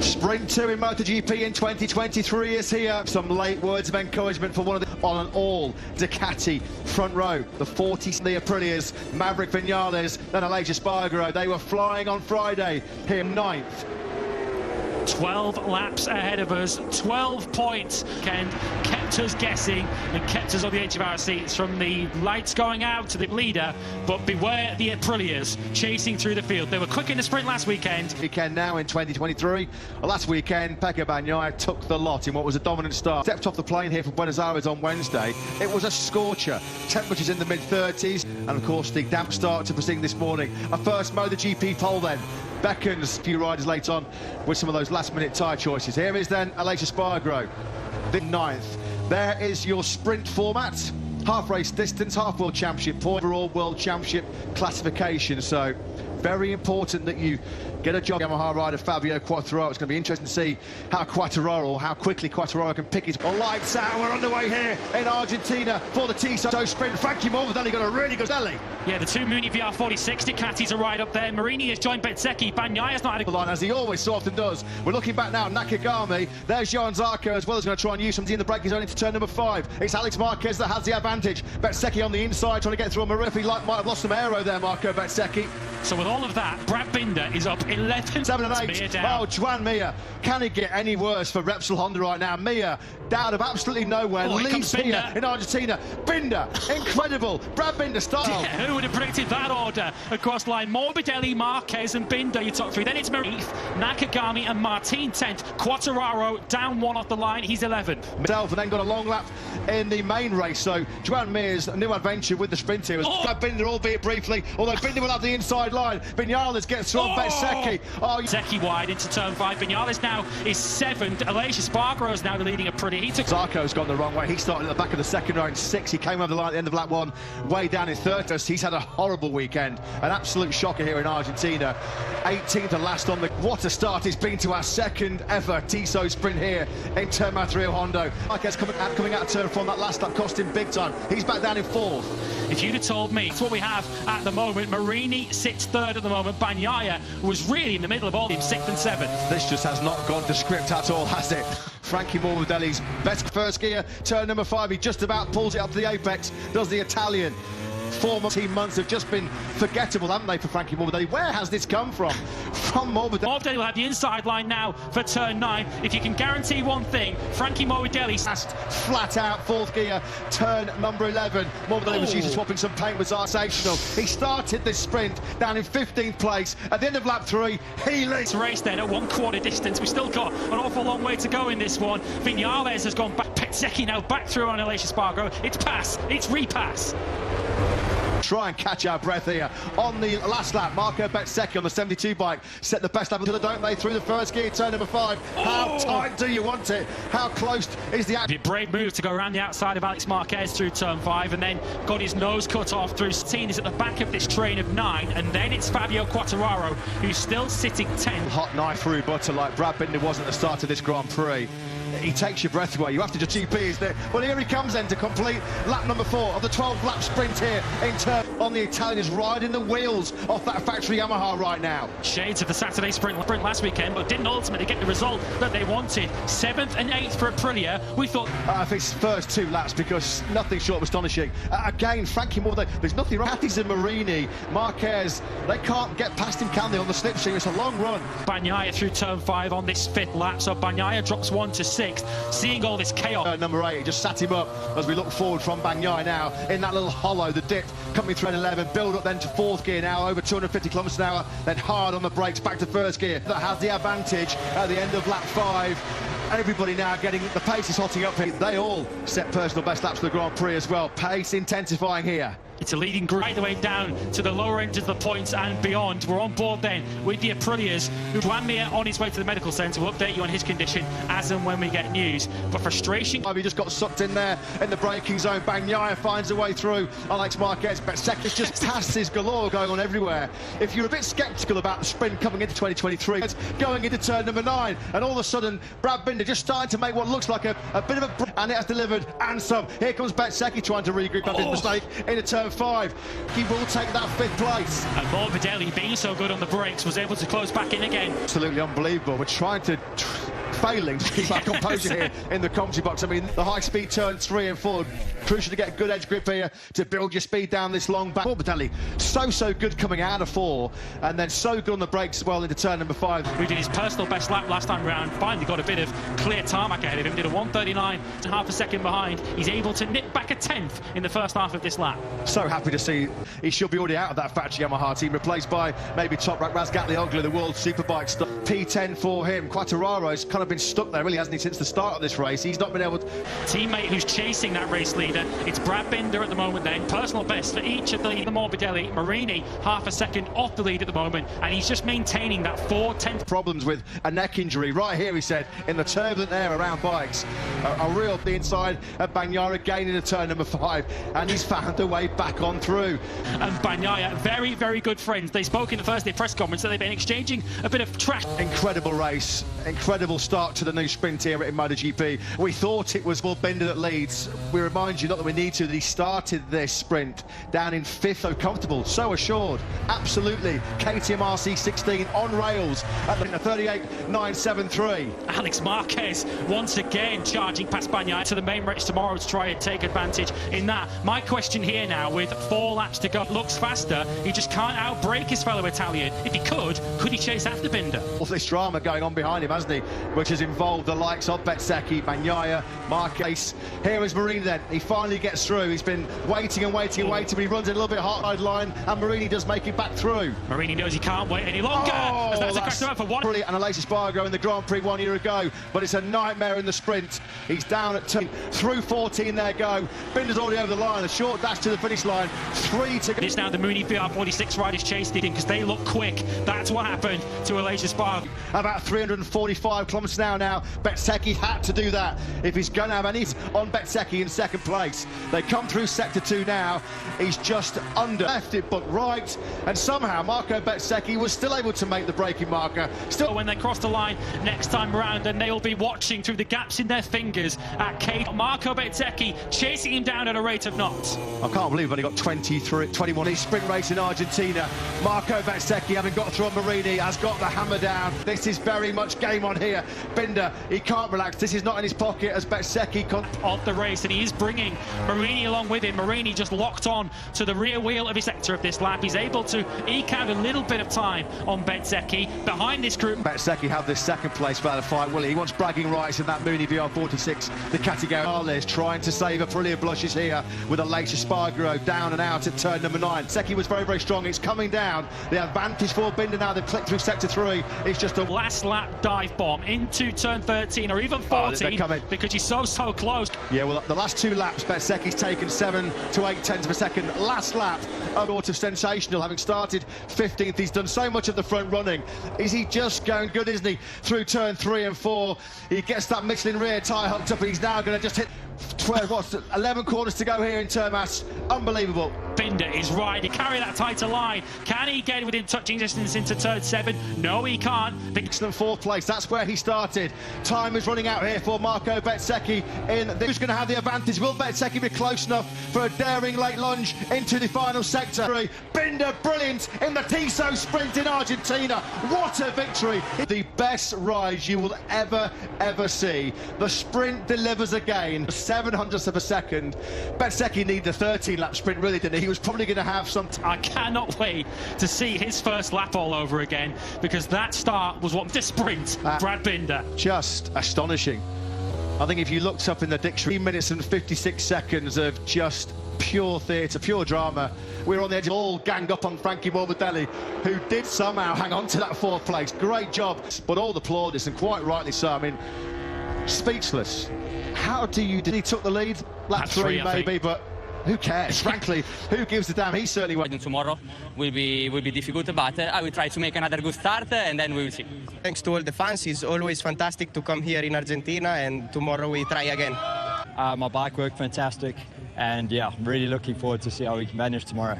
Sprint 2 in MotoGP in 2023 is here. Some late words of encouragement for one of the on an all Ducati front row. The 40 the Aprilias, Maverick Vinales, then Aleix Espargaro. They were flying on Friday here 9th. 12 laps ahead of us, 12 points. Ken kept us guessing and kept us on the edge of our seats from the lights going out to the leader. But beware the Aprilias chasing through the field. They were quick in the sprint last weekend. Weekend now in 2023. Last weekend, Pecco Bagnaia took the lot in what was a dominant start. Stepped off the plane here from Buenos Aires on Wednesday. It was a scorcher. Temperatures in the mid-30s. And of course, the damp start to proceeding this morning. A first MotoGP pole then beckons a few riders late on with some of those last-minute tyre choices. Here is then Aleix Espargaro, the 9th. There is your sprint format. Half race distance, half world championship point, overall world championship classification. So very important that you get a job. Yamaha rider Fabio Quartararo. It's going to be interesting to see how quickly Quartararo can pick his lights out. We're underway here in Argentina for the Tissot sprint. Frankie Morbidelli got a really good belly. Yeah, the two Muni VR46 Ducatis are right up there. Marini has joined Bezzecchi. Bagnaia's not had a line, as he always so often does. We're looking back now, Nakagami. There's Johan Zarco as well, as going to try and use some in the braking zone into turn number 5. It's Alex Marquez that has the advantage. Bezzecchi on the inside trying to get through on Marini. He might have lost some aero there, Marco Bezzecchi. So with all of that, Brad Binder is up 11. 7 and 8. Oh, Joan Mir. Can it get any worse for Repsol Honda right now? Mir, out of absolutely nowhere, leads here in Argentina. Binder, incredible. Brad Binder style. Yeah, who would have predicted that order across line? Morbidelli, Marquez and Binder, your top 3. Then it's Marini, Nakagami and Martin 10th. Quartararo down 1 off the line. He's 11th. Himself, and then got a long lap in the main race. So Joan Mir's new adventure with the sprint here was Brad Binder, albeit briefly, although Binder will have the inside line. Vinales gets through on Bezzecchi. Bezzecchi wide into turn 5. Vinales now is 7th. Aleix Espargaro is now the leading Aprilia. Zarco's gone the wrong way. He started at the back of the second row in 6th. He came over the line at the end of lap 1, way down in 3rd. He's had a horrible weekend. An absolute shocker here in Argentina. 18th and last on the... What a start it's been to our second ever Tissot sprint here in Terma Rio Hondo. Marquez coming out of turn 4 on that last lap cost him big time. He's back down in 4th. If you'd have told me that's what we have at the moment, Marini sits 3rd at the moment. Bagnaia was really in the middle of all, in 6th and 7th. This just has not gone to script at all, has it? Frankie Morbidelli's best first gear, turn number 5. He just about pulls it up to the apex, does the Italian. 4 months have just been forgettable, haven't they, for Frankie Morbidelli? Where has this come from? From Morbidelli. Morbidelli will have the inside line now for turn 9. If you can guarantee one thing, Frankie Morbidelli... Flat out, 4th gear, turn number 11. Morbidelli was used to swapping some paint with sensational. He started this sprint down in 15th place. At the end of lap 3, he leads. Race then at 1/4 distance. We've still got an awful long way to go in this one. Vinales has gone back. Bezzecchi now back through on Aleix Espargaro. It's pass, it's repass. Try and catch our breath here. On the last lap, Marco Bezzecchi on the 72 bike set the best lap until don't they through the first gear, turn number 5. How tight do you want it? How close is the... A brave move to go around the outside of Alex Marquez through turn 5 and then got his nose cut off through 16. Is at the back of this train of 9, and then it's Fabio Quartararo who's still sitting 10th. Hot knife through butter like Brad Binder was at the start of this Grand Prix. He takes your breath away. You have to just GP, is there? Well, here he comes then to complete lap number 4 of the 12-lap sprint here in turn on the Italian. Is riding the wheels off that factory Yamaha right now. Shades of the Saturday sprint last weekend, but didn't ultimately get the result that they wanted. 7th and 8th for Aprilia. We thought... I think it's first 2 laps, because nothing short of astonishing. Again, Frankie Morbidelli, there's nothing wrong. Cattis and Marini, Marquez, they can't get past him, can they, on the slipstream? It's a long run. Bagnaia through turn 5 on this 5th lap, so Bagnaia drops 1 to 6th. Seeing all this chaos. Number 8 just sat him up as we look forward from Bagnaia now in that little hollow, the dip coming through at 11, build up then to 4th gear now, over 250 kilometres an hour, then hard on the brakes back to 1st gear. That has the advantage at the end of lap 5. Everybody now getting the pace is hotting up here. They all set personal best laps for the Grand Prix as well. Pace intensifying here. It's a leading group right the way down to the lower end of the points and beyond. We're on board then with the Aprilias. Joan Mir on his way to the medical centre. We'll update you on his condition as and when we get news. But frustration... He just got sucked in there in the braking zone. Bagnaia finds a way through. Alex Marquez, but seconds just passes galore going on everywhere. If you're a bit sceptical about the sprint coming into 2023, it's going into turn number 9, and all of a sudden Brad Binder just starting to make what looks like a bit of a... and it has delivered, and some. Here comes Bezzecchi trying to regroup after his mistake into turn 5. He will take that 5th place. And Morbidelli, being so good on the brakes, was able to close back in again. Absolutely unbelievable. We're trying to... failing to keep our composure here in the commentary box. I mean, the high-speed turn 3 and 4, crucial to get good edge grip here to build your speed down this long back. Morbidelli, so good coming out of 4, and then so good on the brakes as well into turn number 5. Who did his personal best lap last time round, finally got a bit of clear tarmac ahead of him, did a 1:39 and half a second behind. He's able to nip back a 10th in the first half of this lap. So happy to see he should be already out of that factory Yamaha team, replaced by maybe Toprak Razgatlioglu, the world superbike star. P10 for him. Quattararo's kind of been stuck there, really, hasn't he, since the start of this race? He's not been able to... Teammate who's chasing that race leader, it's Brad Binder at the moment then. Personal best for each of the Morbidelli. Marini, half a second off the lead at the moment, and he's just maintaining that 4/10. Problems with a neck injury. Right here, he said, in the turbulent air around bikes. A real the inside of Bagnaia gaining a turn number 5, and he's found a way back on through. And Bagnaia, very good friends. They spoke in the first day press conference that they've been exchanging a bit of trash. Incredible race, incredible start to the new sprint here in MotoGP. We thought it was Binder that leads. We remind you, not that we need to, that he started this sprint down in 5th, so comfortable, so assured, absolutely. KTM RC16 on rails at the 38.973. Alex Marquez once again charging past Bagnaia to the main race tomorrow to try and take advantage in that. My question here now, with 4 laps to go, looks faster. He just can't outbrake his fellow Italian. If he could he chase after Binder? All this drama going on behind him, hasn't he? Which has involved the likes of Bezzecchi, Bagnaia, Marquez. Here is Marini then. He finally gets through. He's been waiting, but he runs in a little bit hard line, and Marini does make it back through. Marini knows he can't wait any longer. As that's a question for one. Brilliant analysis Spargo in the Grand Prix 1 year ago, but it's a nightmare in the sprint. He's down at 2, through 14 there go. Binder's already over the line, a short dash to the finish line, 3 to go. It's now the Mooney VR46 riders chased him because they look quick. That's what happened to Aleix Spargo. About 345 kilometres an hour now. Bezzecchi had to do that if he's going to have any on Bezzecchi in 2nd place. They come through sector 2 now. He's just under. Left it, but right. And somehow Marco Bezzecchi was still able to make the braking marker. Still, when they cross the line next time round, and they'll be watching through the gaps in their fingers at Kate. Marco Bezzecchi chasing him down at a rate of knots. I can't believe we've only got 21 in sprint race in Argentina. Marco Bezzecchi, having got through on Marini, has got the hammer down. This is very much game on here. Binder, he can't relax. This is not in his pocket as Bezzecchi of the race, and he is bringing Marini along with him. Marini just locked on to the rear wheel of his sector of this lap. He's able to eke out a little bit of time on Bezzecchi behind this group. Bezzecchi had this 2nd place without a fight, will he? He wants bragging rights in that Mooney VR46. The category is trying to save Aprilia blushes here with Aleix Spargo down and out at turn number 9. Bezzecchi was very strong. It's coming down. The advantage for Binder now. They've clicked through sector 3. It's just a last lap dive bomb into turn 13 or even 14 because he's so close. Yeah, well, the last 2 laps, Bezzecchi's taken 7 to 8 tenths of a second. Last lap, sort of sensational, having started 15th. He's done so much of the front running. Is he just going good, isn't he? Through turn 3 and 4, he gets that Michelin rear tyre hooked up, and he's now going to just hit 11 corners to go here in Termas. Unbelievable. Binder is right. He carry that tighter line. Can he get within touching distance into turn 7? No, he can't. Excellent 4th place. That's where he started. Time is running out here for Marco Bezzecchi. Who's going to have the advantage? Will Bezzecchi be close enough for a daring late lunge into the final sector? Binder, brilliant in the Tissot sprint in Argentina. What a victory. The best ride you will ever see. The sprint delivers again. 700ths of a second. Bezzecchi needed a 13-lap sprint, really, didn't he? He was probably going to have some... I cannot wait to see his first lap all over again, because that start was what the sprint. Brad Binder. Just astonishing. I think if you looked up in the dictionary, 3 minutes and 56 seconds of just pure theatre, pure drama. We were on the edge of all gang up on Frankie Morbidelli, who did somehow hang on to that 4th place. Great job. But all the plaudits, and quite rightly so. I mean, speechless. How do you... Did he took the lead? Lap 3 maybe, but who cares? Frankly, who gives a damn? He certainly won't. Tomorrow will be difficult, but I will try to make another good start, and then we will see. Thanks to all the fans. It's always fantastic to come here in Argentina, and tomorrow we try again. My bike worked fantastic, and yeah, I'm really looking forward to see how we can manage tomorrow.